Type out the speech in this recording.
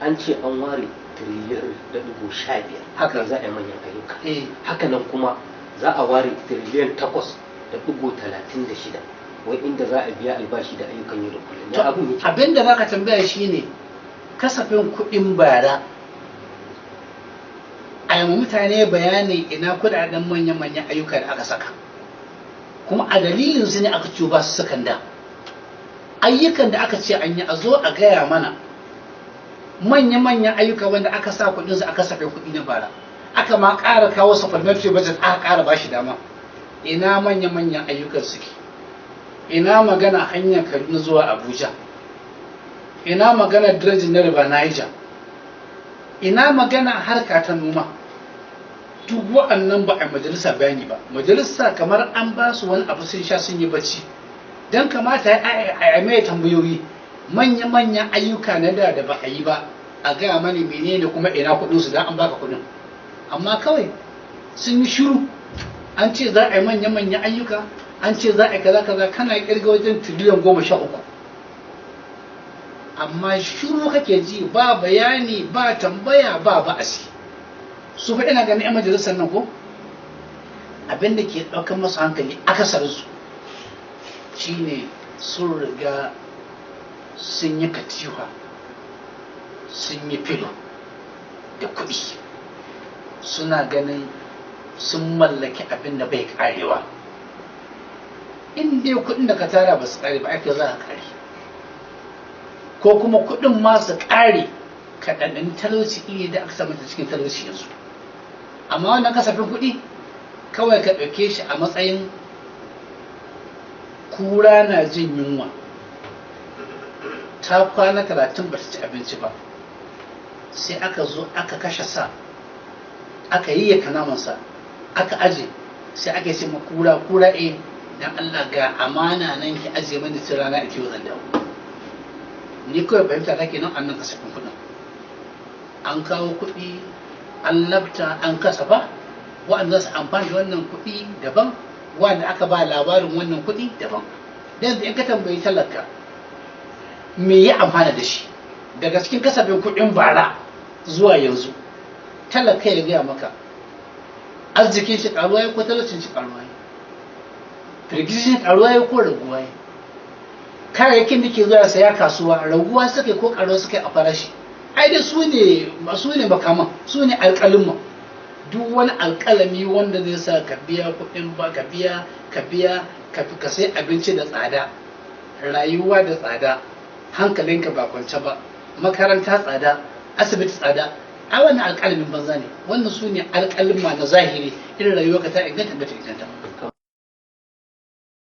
an ce an ware tiriliyan 15 haka za a yi manyan ayyuka. Haka nan kuma za a ware tiriliyan 8.36 wai inda za a biya albashi da ayyukan yau da kullum. Ya abin yake. Abin da zaka tambaya shine kasafin kuɗin bara a yi mutane bayani ina kudaden manya-manyan ayyuka da aka saka, kuma a dalilin su ne aka ciyo ba su sakan da ayyukan da aka ce an yi a zo a gaya mana manya-manyan ayyuka wanda aka sa kuɗin su aka saka kuɗi na bara, aka ma ƙara kawo supplementary budget aka ƙara bashi dama. Ina manya-manyan ayyukan suke? Ina magana hanyar Kaduna zuwa Abuja? Ina magana dredging na River Niger? Ina magana harka ta noma? Duk wa'annan ba a majalisa bayani ba. Majalisa kamar an ba su wani abu sun sha sun yi bacci. Don kamata a mai tambayoyi manya-manyan ayyuka na da ba a yi ba, a gaya mani menene kuma ina kuɗinsu don an baka kuɗin. Amma kawai sun yi shiru, an ce za a yi manya-manyan ayyuka, an ce za a yi kaza-kaza, kana kirga wajen tiriliyan 13. Amma shiru kake ji, ba bayani, ba tambaya, ba ba'asi. Su fa ina ganin 'yan majalisar nan ko abin da ke ɗaukar masu hankali akasarinsu shine sun riga sun yi katifa, sun yi filo da kuɗi, suna ganin sun mallaki abin da bai karewa. In dai kuɗin da ka tara ba su kare ba, ake za ka kare, ko kuma kuɗin ma su kare kaɗaɗin talauci iri da aka samu cikin talauci yanzu. Amma wannan kasafin kuɗi kawai ka ɗauke shi a matsayin kura na jin yunwa, ta kwana 30 ba ta ci abinci ba, sai aka zo aka kashe sa, aka yi yaka namansa, aka aje, sai aka ce ma kura dan Allah ga amana nan ki aje mani sai rana ake zan dawo. Ni kawai fahimta take nan annan kasafin kuɗin an kawo kuɗi an labta an kasafa, waɗanda su amfani da wannan kuɗi daban, wanda aka ba labarin wannan kuɗi daban. Dan in ka tambayi talaka me ya amfana da shi daga cikin kasafin kuɗin bara zuwa yanzu, talaka ya gaya maka arzikin shi karuwa ya ko talaucin shi karuwa ya, firgishin shi karuwa ya ko raguwa ya, kayayyakin da ke zuwa saya kasuwa raguwa suka ko karuwa suka a farashi. Ai da su ne makaman, su ne alƙalin. Duk wani alƙalami wanda zai sa ka biya kuɗin ba ka biya ka sai abinci da tsada, rayuwa da tsada, hankalinka ba kwance ba, makaranta tsada, asibiti tsada, a wannan alƙalamin banza ne. Wannan su ne alƙalin na zahiri, irin rayuwa ka ta inganta ba ta inganta.